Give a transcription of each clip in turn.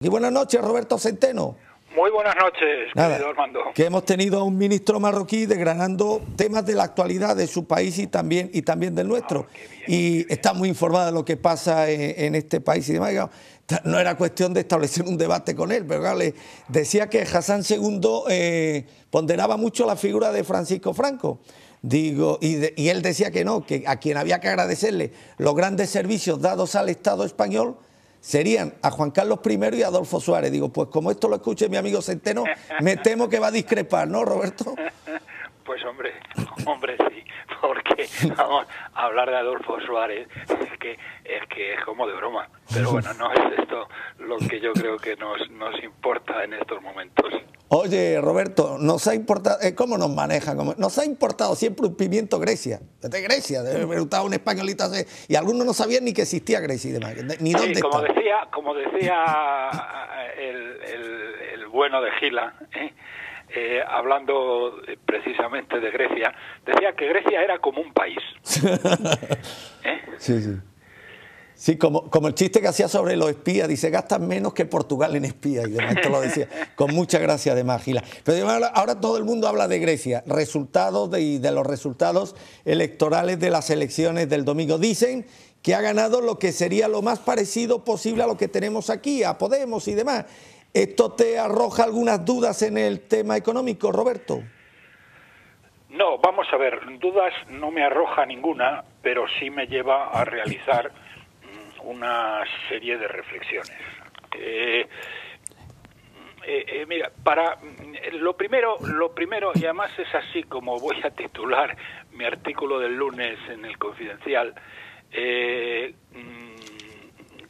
Y buenas noches, Roberto Centeno. Muy buenas noches, querido Armando. Que hemos tenido a un ministro marroquí desgranando temas de la actualidad de su país y también del nuestro. Y está muy informado de lo que pasa en este país y demás. No era cuestión de establecer un debate con él, pero claro, le decía que Hassan II ponderaba mucho la figura de Francisco Franco. Y él decía que no, que a quien había que agradecerle los grandes servicios dados al Estado español serían a Juan Carlos I y a Adolfo Suárez. Digo, pues como esto lo escuche mi amigo Centeno, me temo que va a discrepar, ¿no, Roberto? Pues hombre, sí, porque vamos a hablar de Adolfo Suárez, es que es como de broma. Pero bueno, no es esto lo que yo creo que nos importa en estos momentos. Oye, Roberto, nos ha importado, ¿cómo nos manejan? Nos ha importado siempre un pimiento Grecia, de Grecia, de haber gustado un españolito, y algunos no sabían ni que existía Grecia y demás, ni dónde como está. Como decía el bueno de Gila, hablando precisamente de Grecia, decía que Grecia era como un país. Sí, sí. Sí, como el chiste que hacía sobre los espías, dice, gastan menos que Portugal en espías, y demás, esto lo decía con mucha gracia además, Gila. Pero ahora todo el mundo habla de Grecia, de los resultados electorales de las elecciones del domingo. Dicen que ha ganado lo que sería lo más parecido posible a lo que tenemos aquí, a Podemos y demás. ¿Esto te arroja algunas dudas en el tema económico, Roberto? No, vamos a ver, dudas no me arroja ninguna, pero sí me lleva a realizar una serie de reflexiones. Mira, lo primero, y además es así como voy a titular mi artículo del lunes en El Confidencial,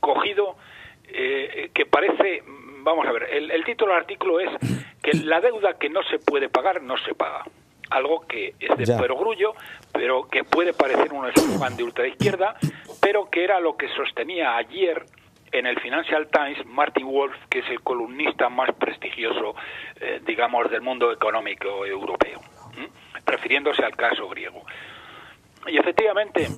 cogido, que parece, vamos a ver, el título del artículo es que la deuda que no se puede pagar no se paga. Algo que es de perogrullo, pero que puede parecer un eslogan de ultraizquierda, pero que era lo que sostenía ayer en el Financial Times Martin Wolf, que es el columnista más prestigioso, digamos, del mundo económico europeo, refiriéndose al caso griego. Y efectivamente,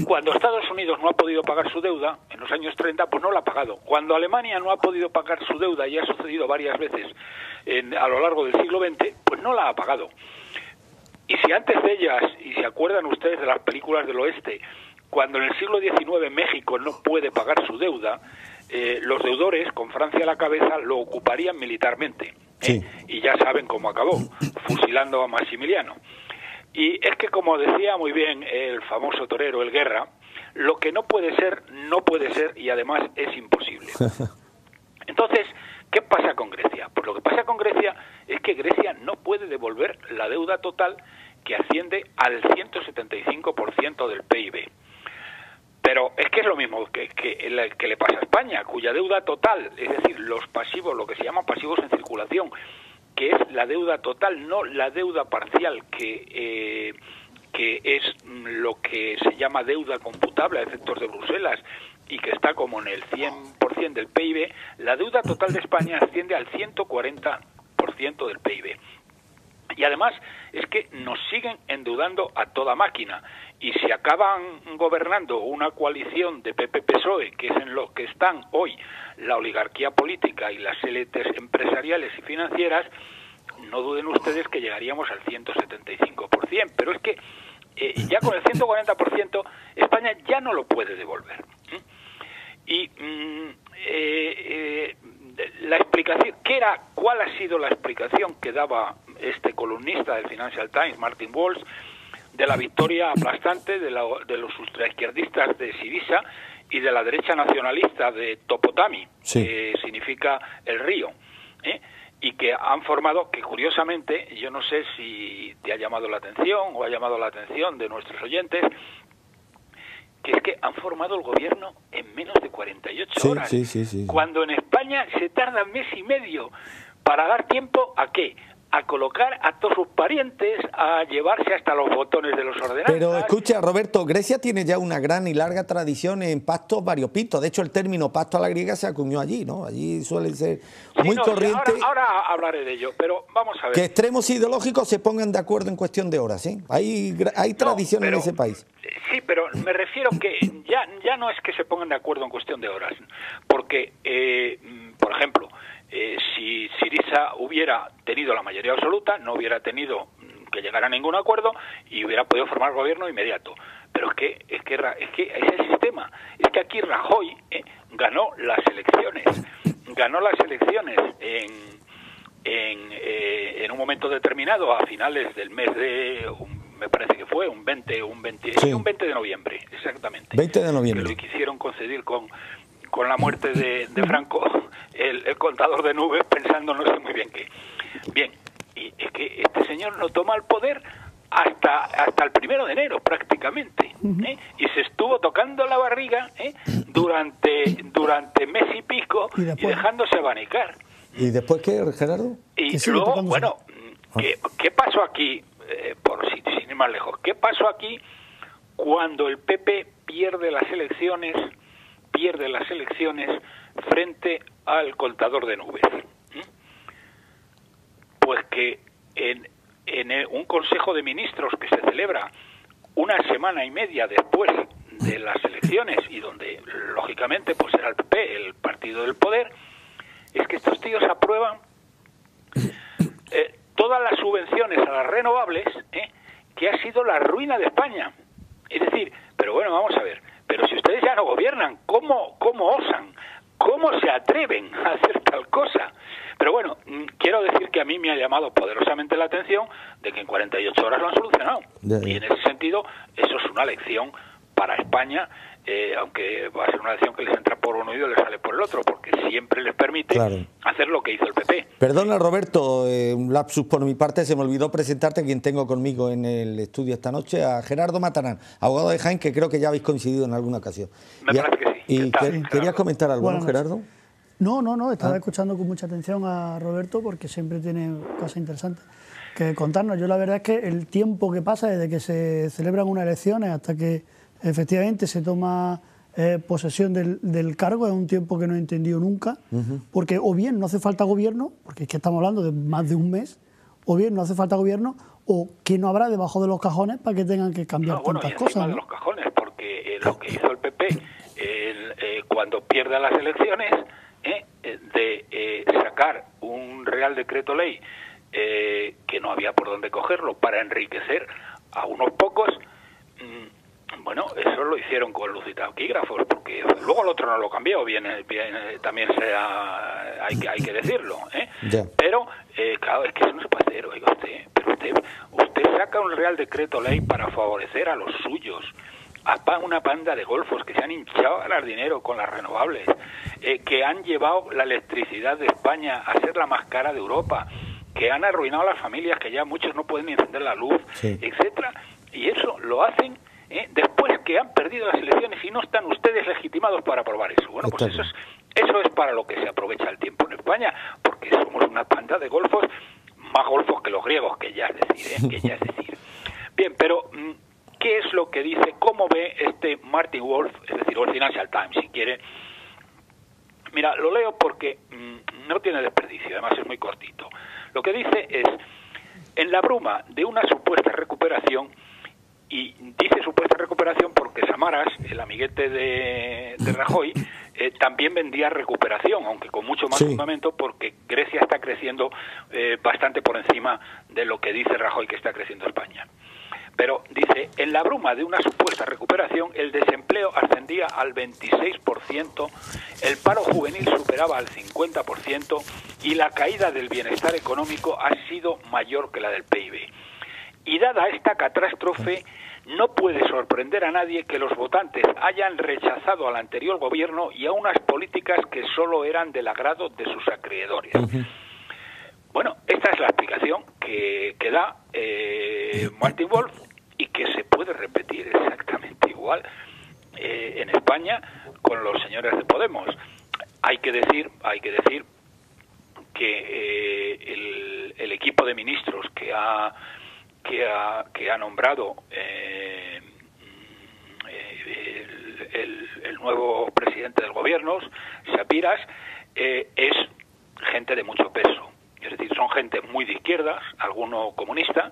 cuando Estados Unidos no ha podido pagar su deuda, en los años 30, pues no la ha pagado. Cuando Alemania no ha podido pagar su deuda, y ha sucedido varias veces a lo largo del siglo XX, pues no la ha pagado. Y si antes de ellas, y se acuerdan ustedes de las películas del oeste, cuando en el siglo XIX México no puede pagar su deuda, los deudores, con Francia a la cabeza, lo ocuparían militarmente. Sí. Y ya saben cómo acabó, fusilando a Maximiliano. Y es que, como decía muy bien el famoso torero, el Guerra, lo que no puede ser, y además es imposible. Entonces, ¿qué pasa con Grecia? Pues lo que pasa con Grecia es que Grecia no puede devolver la deuda total, que asciende al 175% del PIB. Pero es que es lo mismo que le pasa a España, cuya deuda total, es decir, los pasivos, lo que se llaman pasivos en circulación, que es la deuda total, no la deuda parcial, que es lo que se llama deuda computable a efectos de Bruselas y que está como en el 100% del PIB, la deuda total de España asciende al 140% del PIB. Y además es que nos siguen endeudando a toda máquina. Y si acaban gobernando una coalición de PP-PSOE, que es en lo que están hoy la oligarquía política y las élites empresariales y financieras, no duden ustedes que llegaríamos al 175%. Pero es que ya con el 140% España ya no lo puede devolver. Y la explicación, ¿cuál ha sido la explicación que daba este columnista del Financial Times, Martin Wolf, de la victoria aplastante de los ultraizquierdistas de Syriza y de la derecha nacionalista de Topotami, que significa el río, y que han formado, que curiosamente, yo no sé si te ha llamado la atención o ha llamado la atención de nuestros oyentes, que es que han formado el gobierno en menos de 48 horas, cuando en España se tarda mes y medio para dar tiempo ¿a qué? A colocar a todos sus parientes, a llevarse hasta los botones de los ordenadores. Pero escucha, Roberto, Grecia tiene ya una gran y larga tradición en pactos variopintos. De hecho, el término pacto a la griega se acuñó allí, ¿no? Allí suele ser muy corriente. Ahora hablaré de ello, pero vamos a ver. Que extremos ideológicos se pongan de acuerdo en cuestión de horas, ¿eh? Hay tradición en ese país. Sí, pero me refiero que ya no es que se pongan de acuerdo en cuestión de horas, porque Suiza hubiera tenido la mayoría absoluta, no hubiera tenido que llegar a ningún acuerdo y hubiera podido formar gobierno inmediato. Pero es que es el sistema. Es que aquí Rajoy ganó las elecciones en un momento determinado, a finales del mes de, me parece que fue un 20 de noviembre, exactamente. 20 de noviembre. Que lo quisieron conceder con la muerte de Franco, el contador de nubes, pensando no sé muy bien qué. Bien, y es que este señor no toma el poder hasta el 1 de enero prácticamente, y se estuvo tocando la barriga durante mes y pico y dejándose abanicar. ¿Y después qué, Gerardo? Y luego, bueno, ¿qué pasó aquí, sin ir más lejos, qué pasó aquí cuando el PP pierde las elecciones frente al contador de nubes? Pues que en un Consejo de Ministros que se celebra una semana y media después de las elecciones y donde lógicamente pues era el PP el partido del poder, es que estos tíos aprueban todas las subvenciones a las renovables, que ha sido la ruina de España. Es decir, pero bueno, vamos a ver, pero si ustedes ya no gobiernan, ¿cómo osan? ¿Cómo se atreven a hacer tal cosa? Pero bueno, quiero decir que a mí me ha llamado poderosamente la atención de que en 48 horas lo han solucionado. Y en ese sentido, eso es una lección para España, aunque va a ser una lección que les entra por un oído y les sale por el otro, porque siempre les permite hacer lo que hizo el PP. Perdona, Roberto, un lapsus por mi parte, se me olvidó presentarte a quien tengo conmigo en el estudio esta noche, a Gerardo Matarán, abogado de Jaén, que creo que ya habéis coincidido en alguna ocasión. Me parece que sí. ¿Y querías comentar algo, ¿no, Gerardo? No, estaba escuchando con mucha atención a Roberto porque siempre tiene cosas interesantes que contarnos. Yo la verdad es que el tiempo que pasa desde que se celebran unas elecciones hasta que efectivamente se toma posesión del cargo es un tiempo que no he entendido nunca, porque o bien no hace falta gobierno, porque es que estamos hablando de más de un mes, o bien no hace falta gobierno, o que no habrá debajo de los cajones para que tengan que cambiar tantas cosas. De los cajones, porque lo que hizo el PP cuando pierde las elecciones, de sacar un Real Decreto Ley que no había por dónde cogerlo para enriquecer a unos pocos, bueno, eso lo hicieron con luz y taquígrafos, porque luego el otro no lo cambió, también hay que decirlo, pero claro, es que eso no se puede hacer, oiga usted saca un Real Decreto Ley para favorecer a los suyos, a una panda de golfos que se han hinchado a ganar dinero con las renovables, que han llevado la electricidad de España a ser la más cara de Europa, que han arruinado a las familias, que ya muchos no pueden ni encender la luz, etcétera, y eso lo hacen después que han perdido las elecciones y no están ustedes legitimados para aprobar eso. Bueno, pues eso es para lo que se aprovecha el tiempo en España, porque somos una panda de golfos, más golfos que los griegos, que ya es decir, Bien, pero ¿qué es lo que dice? ¿Cómo ve este Martin Wolf, es decir, o el Financial Times, si quiere? Mira, lo leo porque no tiene desperdicio, además es muy cortito. Lo que dice es, en la bruma de una supuesta recuperación, y dice supuesta recuperación porque Samaras, el amiguete de Rajoy, también vendía recuperación, aunque con mucho más fundamento, porque Grecia está creciendo bastante por encima de lo que dice Rajoy que está creciendo España. Pero dice, en la bruma de una supuesta recuperación, el desempleo ascendía al 26%, el paro juvenil superaba al 50% y la caída del bienestar económico ha sido mayor que la del PIB. Y dada esta catástrofe, no puede sorprender a nadie que los votantes hayan rechazado al anterior gobierno y a unas políticas que solo eran del agrado de sus acreedores. Bueno, esta es la explicación que da Martin Wolf y que se puede repetir exactamente igual en España con los señores de Podemos. Hay que decir que el equipo de ministros que ha nombrado el nuevo presidente del gobierno, Sapiras, es gente de mucho peso. Es decir, son gente muy de izquierdas, alguno comunista,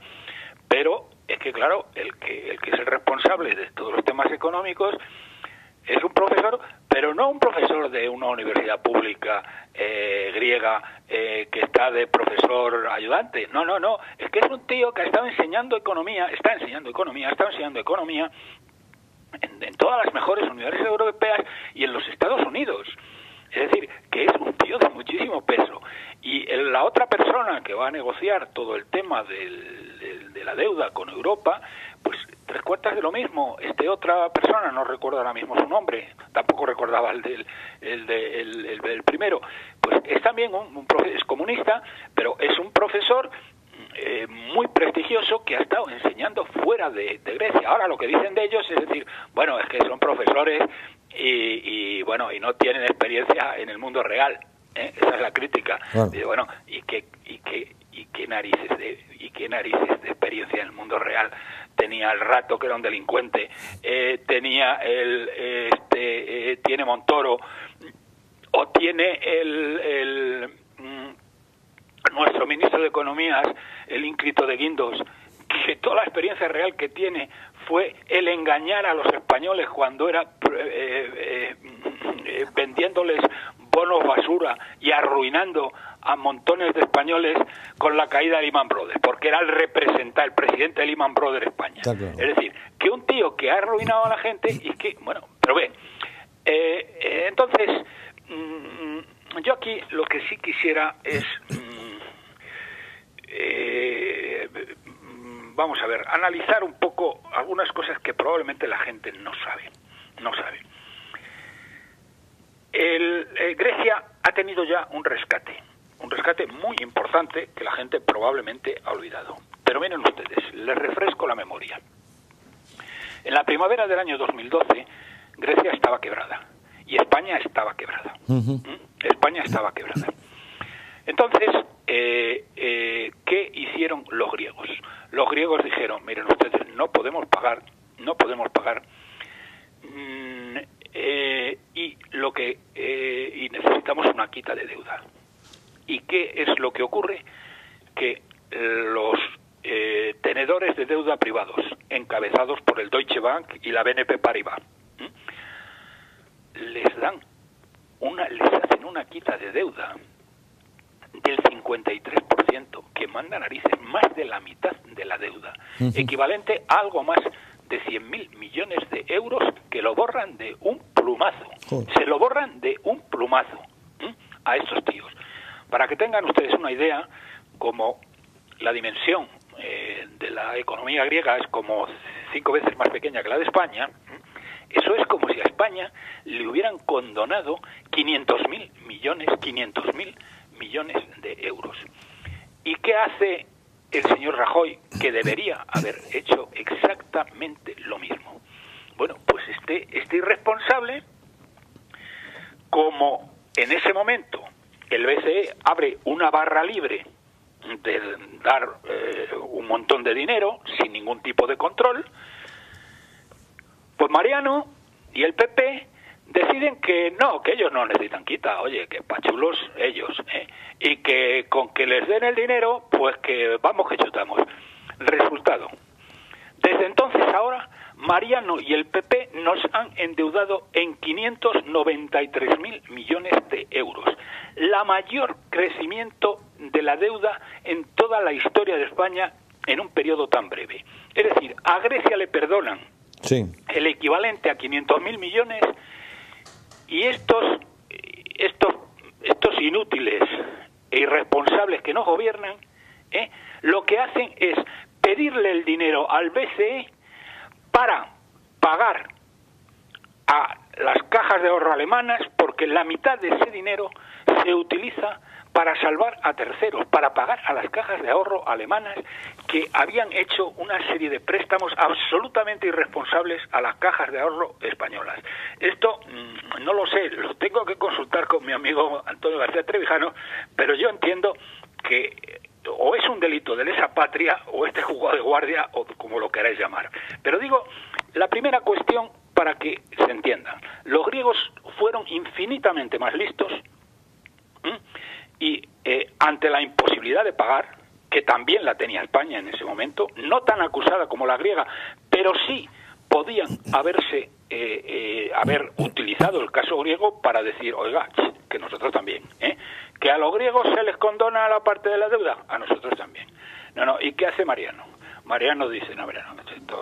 pero es que, claro, el que es el responsable de todos los temas económicos es un profesor, pero no un profesor de una universidad pública griega que está de profesor ayudante. No, es que es un tío que ha estado enseñando economía, ha estado enseñando economía en todas las mejores universidades europeas y en los Estados Unidos. Es decir, que es un tío de muchísimo peso. Y la otra persona que va a negociar todo el tema de la deuda con Europa, pues 3/4 de lo mismo. Otra persona, no recuerdo ahora mismo su nombre, tampoco recordaba el del primero, pues es también es comunista, pero es un profesor muy prestigioso que ha estado enseñando fuera de Grecia. Ahora lo que dicen de ellos es decir, bueno, es que son profesores y no tienen experiencia en el mundo real. Esa es la crítica. Bueno. ¿Y qué narices de experiencia en el mundo real tenía el Rato, que era un delincuente, tenía tiene Montoro, o tiene nuestro ministro de Economías, el ínclito de Guindos, que toda la experiencia real que tiene fue el engañar a los españoles cuando era vendiéndoles bonos basura y arruinando a montones de españoles con la caída de Lehman Brothers, porque era el presidente de Lehman Brothers España. Claro. Es decir, que un tío que ha arruinado a la gente y que, pero ve, entonces, yo aquí lo que sí quisiera es, vamos a ver, analizar un poco algunas cosas que probablemente la gente no sabe. Grecia ha tenido ya un rescate muy importante que la gente probablemente ha olvidado. Pero miren ustedes, les refresco la memoria. En la primavera del año 2012, Grecia estaba quebrada y España estaba quebrada. España estaba quebrada. Entonces, ¿qué hicieron los griegos? Los griegos dijeron, miren ustedes, no podemos pagar, y necesitamos una quita de deuda. ¿Y qué es lo que ocurre? Que los tenedores de deuda privados, encabezados por el Deutsche Bank y la BNP Paribas, les hacen una quita de deuda del 53%, que manda narices, más de la mitad de la deuda, equivalente a algo más de 100.000 millones de euros, que lo borran de un plumazo. Se lo borran de un plumazo a estos tíos. Para que tengan ustedes una idea, como la dimensión de la economía griega es como 5 veces más pequeña que la de España, eso es como si a España le hubieran condonado 500.000 millones de euros. ¿Y qué hace el señor Rajoy, que debería haber hecho exactamente lo mismo? Bueno, pues este irresponsable, como en ese momento el BCE abre una barra libre de dar un montón de dinero sin ningún tipo de control, pues Mariano y el PP deciden que ellos no necesitan quita, oye, que pachulos ellos, y que con que les den el dinero, pues que vamos que chutamos. Resultado, desde entonces ahora, Mariano y el PP nos han endeudado en 593.000 millones de euros. La mayor crecimiento de la deuda en toda la historia de España en un periodo tan breve. Es decir, a Grecia le perdonan el equivalente a 500.000 millones, y estos inútiles e irresponsables que nos gobiernan, lo que hacen es pedirle el dinero al BCE para pagar a las cajas de ahorro alemanas, porque la mitad de ese dinero se utiliza para salvar a terceros, para pagar a las cajas de ahorro alemanas que habían hecho una serie de préstamos absolutamente irresponsables a las cajas de ahorro españolas. Esto no lo sé, lo tengo que consultar con mi amigo Antonio García Trevijano, pero yo entiendo que o es un delito de lesa patria o jugó de guardia, o como lo queráis llamar. Pero digo, la primera cuestión, para que se entienda, los griegos fueron infinitamente más listos y ante la imposibilidad de pagar, que también la tenía España en ese momento, no tan acusada como la griega, pero sí podían haberse haber utilizado el caso griego para decir, oiga, que nosotros también, que a los griegos se les condona la parte de la deuda, a nosotros también. No, ¿y qué hace Mariano? Mariano dice, no,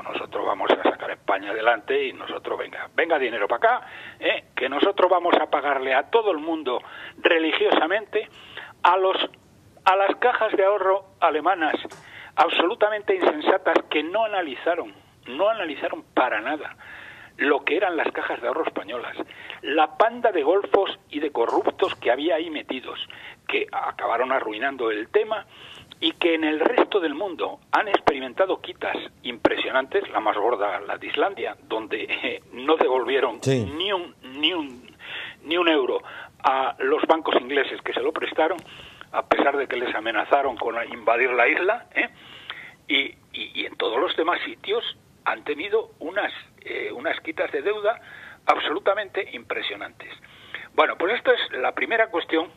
nosotros vamos a sacar España adelante y nosotros, venga dinero para acá, que nosotros vamos a pagarle a todo el mundo religiosamente a las cajas de ahorro alemanas, absolutamente insensatas, que no analizaron para nada lo que eran las cajas de ahorro españolas, la panda de golfos y de corruptos que había ahí metidos, que acabaron arruinando el tema y que en el resto del mundo han experimentado quitas impresionantes, la más gorda, la de Islandia, donde no devolvieron ni un euro a los bancos ingleses que se lo prestaron, a pesar de que les amenazaron con invadir la isla, y en todos los demás sitios han tenido unas quitas de deuda absolutamente impresionantes. Bueno, pues esto es la primera cuestión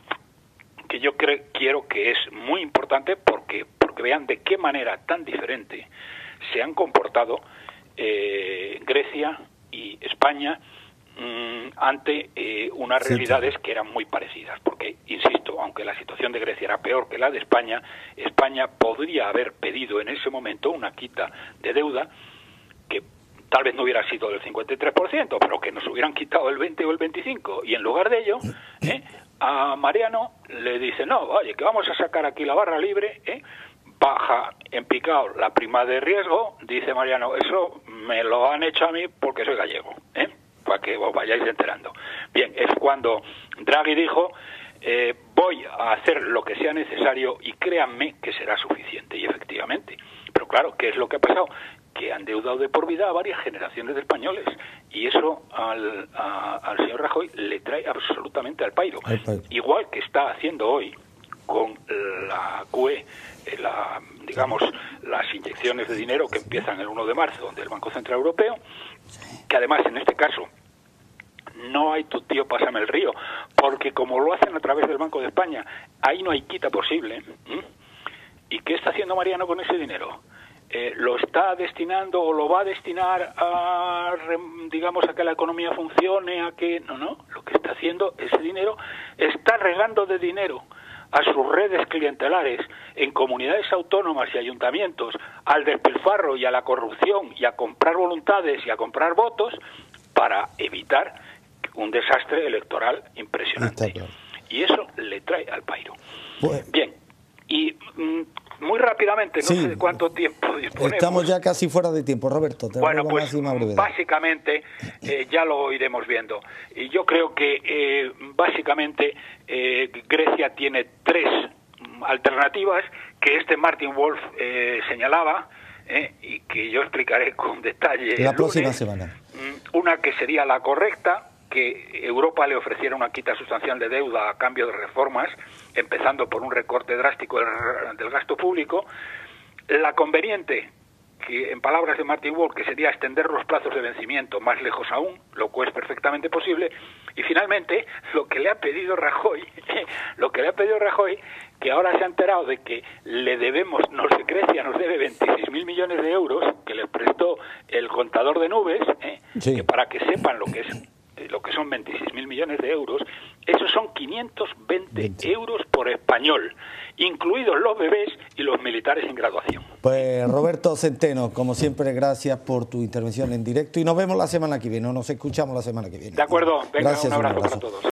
que yo quiero que es muy importante porque vean de qué manera tan diferente se han comportado Grecia y España ante unas realidades que eran muy parecidas, porque, insisto, aunque la situación de Grecia era peor que la de España, España podría haber pedido en ese momento una quita de deuda que tal vez no hubiera sido del 53%, pero que nos hubieran quitado el 20 o el 25%, y en lugar de ello, a Mariano le dice, no, oye, que vamos a sacar aquí la barra libre, baja en picado la prima de riesgo, dice Mariano, eso me lo han hecho a mí porque soy gallego, para que os vayáis enterando. Bien, es cuando Draghi dijo, voy a hacer lo que sea necesario y créanme que será suficiente, y efectivamente. Pero claro, ¿qué es lo que ha pasado? Que han deudado de por vida a varias generaciones de españoles, y eso al señor Rajoy le trae absolutamente al pairo. Igual que está haciendo hoy con la QE, las inyecciones de dinero que empiezan el 1 de marzo del Banco Central Europeo, que además en este caso no hay tu tío pásame el río, porque como lo hacen a través del Banco de España, ahí no hay quita posible. ¿Y qué está haciendo Mariano con ese dinero? ¿Lo está destinando o lo va a destinar a que la economía funcione, a que no, lo que está haciendo, ese dinero está regando de dinero a sus redes clientelares en comunidades autónomas y ayuntamientos, al despilfarro y a la corrupción y a comprar voluntades y a comprar votos para evitar un desastre electoral impresionante. Claro. Y eso le trae al pairo. Pues, bien, y muy rápidamente, no sé de cuánto tiempo disponemos. Estamos ya casi fuera de tiempo, Roberto. Bueno, pues básicamente ya lo iremos viendo. Y yo creo que básicamente Grecia tiene tres alternativas que Martin Wolf señalaba y que yo explicaré con detalle la próxima semana. Una que sería la correcta, que Europa le ofreciera una quita sustancial de deuda a cambio de reformas, empezando por un recorte drástico del gasto público. La conveniente, que en palabras de Martin Wolf, que sería extender los plazos de vencimiento más lejos aún, lo cual es perfectamente posible. Y finalmente, lo que le ha pedido Rajoy, que ahora se ha enterado de que Grecia nos debe 26.000 millones de euros, que le prestó el contador de nubes, que para que sepan lo que son 26.000 millones de euros, esos son 520 euros por español, incluidos los bebés y los militares en graduación. Pues Roberto Centeno, como siempre, gracias por tu intervención en directo y nos vemos la semana que viene, nos escuchamos la semana que viene. De acuerdo, venga, gracias, un abrazo para todos.